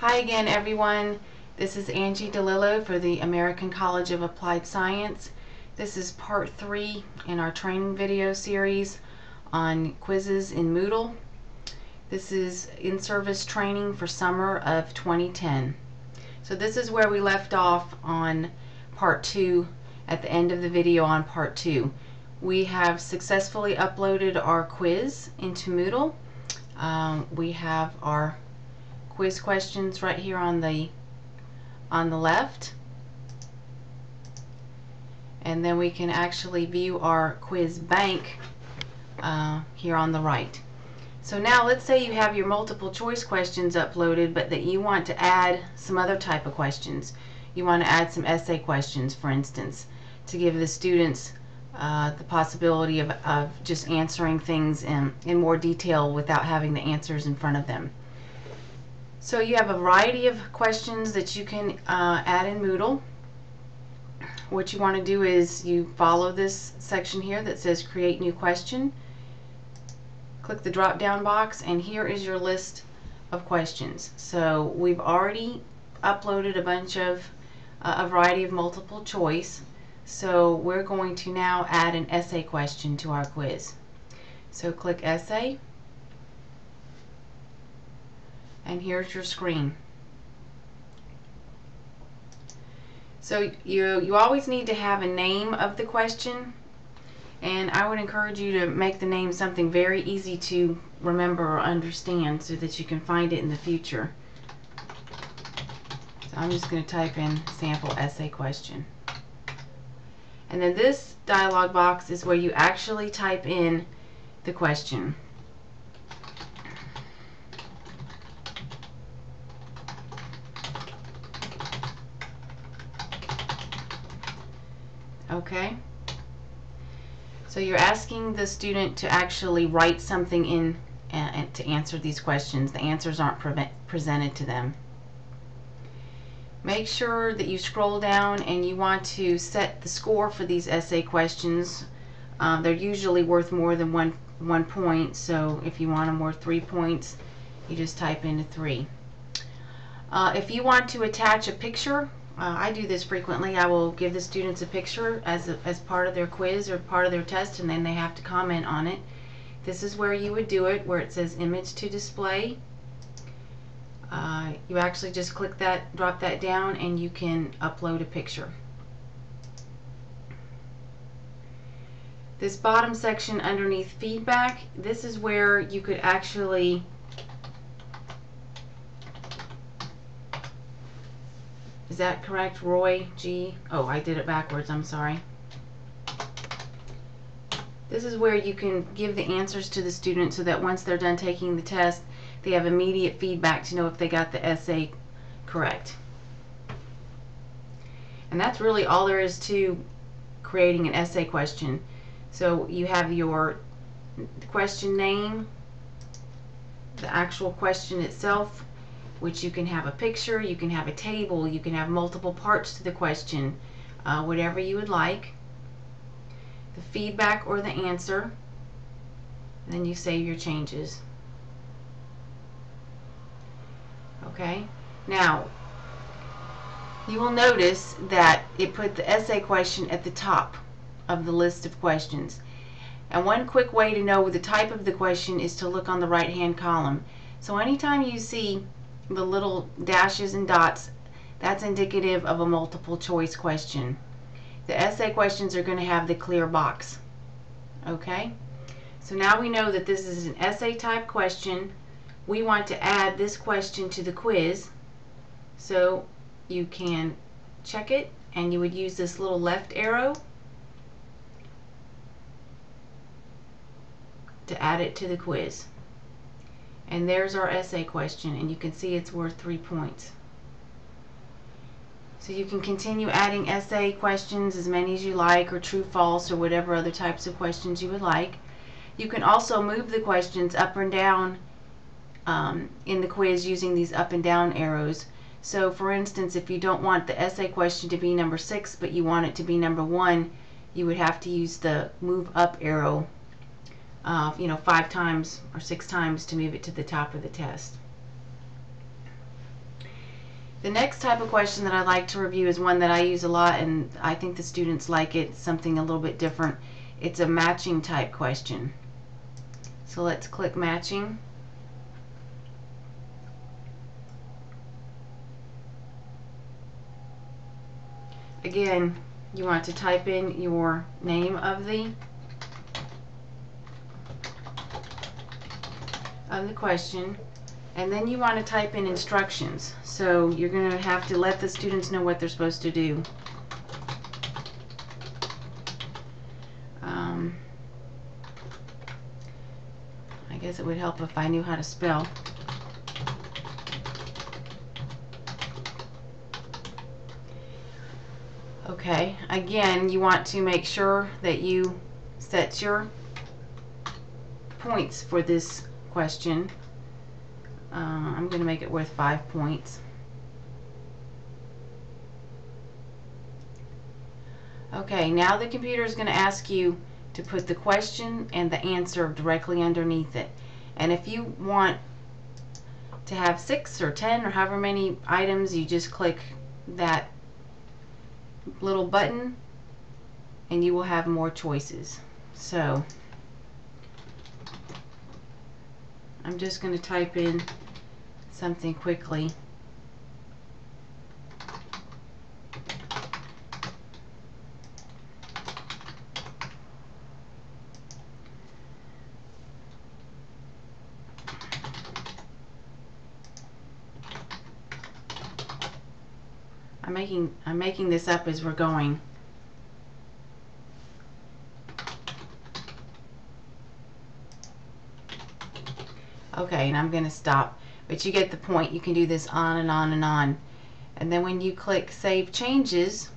Hi again, everyone. This is Angie DeLillo for the American College of Applied Science. This is part 3 in our training video series on quizzes in Moodle. This is in-service training for summer of 2010. So this is where we left off on part 2 at the end of the video on part 2. We have successfully uploaded our quiz into Moodle. We have our quiz questions right here on the left, and then we can actually view our quiz bank here on the right. So now let's say you have your multiple choice questions uploaded, but that you want to add some other type of questions. You want to add some essay questions, for instance, to give the students the possibility of just answering things in more detail without having the answers in front of them. So you have a variety of questions that you can add in Moodle. What you want to do is you follow this section here that says create new question. Click the drop down box, and here is your list of questions. So we've already uploaded a bunch of a variety of multiple choice. So we're going to now add an essay question to our quiz. So click essay, and here's your screen. So you always need to have a name of the question, and I would encourage you to make the name something very easy to remember or understand so that you can find it in the future. So I'm just going to type in sample essay question. And then this dialog box is where you actually type in the question. Okay, so you're asking the student to actually write something in to answer these questions. The answers aren't presented to them. Make sure that you scroll down and you want to set the score for these essay questions. They're usually worth more than one point, so if you want them worth 3 points, you just type in a 3. If you want to attach a picture, I do this frequently. I will give the students a picture as part of their quiz or part of their test, and then they have to comment on it. This is where you would do it, where it says image to display. You actually just click that, drop that down, and you can upload a picture. This bottom section underneath feedback, this is where you could actually Is that correct? Roy G. Oh, I did it backwards. I'm sorry. This is where you can give the answers to the student so that once they're done taking the test, they have immediate feedback to know if they got the essay correct. And that's really all there is to creating an essay question. So you have your question name, the actual question itself, which you can have a picture, you can have a table, you can have multiple parts to the question, whatever you would like. The feedback or the answer, and then you save your changes. Okay, now you will notice that it put the essay question at the top of the list of questions. And one quick way to know the type of the question is to look on the right hand column. So anytime you see the little dashes and dots, that's indicative of a multiple choice question. The essay questions are going to have the clear box. Okay, so now we know that this is an essay type question. We want to add this question to the quiz, so you can check it, and you would use this little left arrow to add it to the quiz. And there's our essay question, and you can see it's worth 3 points. So you can continue adding essay questions, as many as you like, or true, false, or whatever other types of questions you would like. You can also move the questions up and down in the quiz using these up and down arrows. So for instance, if you don't want the essay question to be number 6, but you want it to be number 1, you would have to use the move up arrow 5 times or 6 times to move it to the top of the test. The next type of question that I like to review is one that I use a lot, and I think the students like it. It's something a little bit different. It's a matching type question. So let's click matching. Again, you want to type in your name of the question, and then you want to type in instructions. So you're going to have to let the students know what they're supposed to do. I guess it would help if I knew how to spell. Okay, again, you want to make sure that you set your points for this question. I'm going to make it worth 5 points. Okay, now the computer is going to ask you to put the question and the answer directly underneath it. And if you want to have 6 or 10 or however many items, you just click that little button and you will have more choices. So I'm just going to type in something quickly. I'm making this up as we're going. Okay, and I'm going to stop. But you get the point. You can do this on and on and on. And then when you click Save Changes,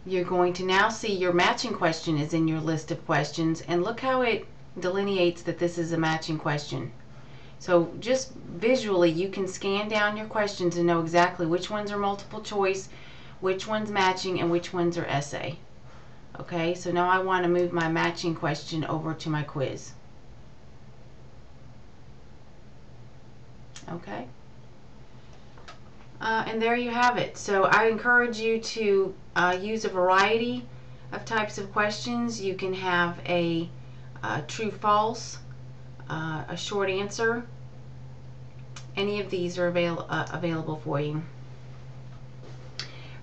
you're going to now see your matching question is in your list of questions. And look how it delineates that this is a matching question. So just visually, you can scan down your questions and know exactly which ones are multiple choice, which one's matching, and which ones are essay. Okay, so now I want to move my matching question over to my quiz. Okay. And there you have it. So I encourage you to use a variety of types of questions. You can have a true-false, a short answer. Any of these are available for you.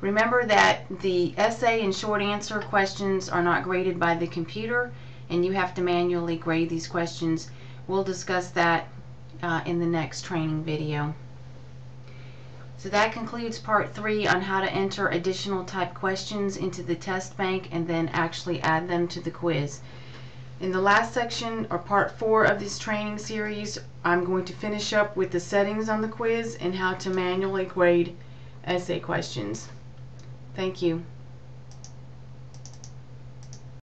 Remember that the essay and short answer questions are not graded by the computer, and you have to manually grade these questions. We'll discuss that in the next training video. So that concludes part 3 on how to enter additional type questions into the test bank and then actually add them to the quiz. In the last section, or part 4 of this training series, I'm going to finish up with the settings on the quiz and how to manually grade essay questions. Thank you.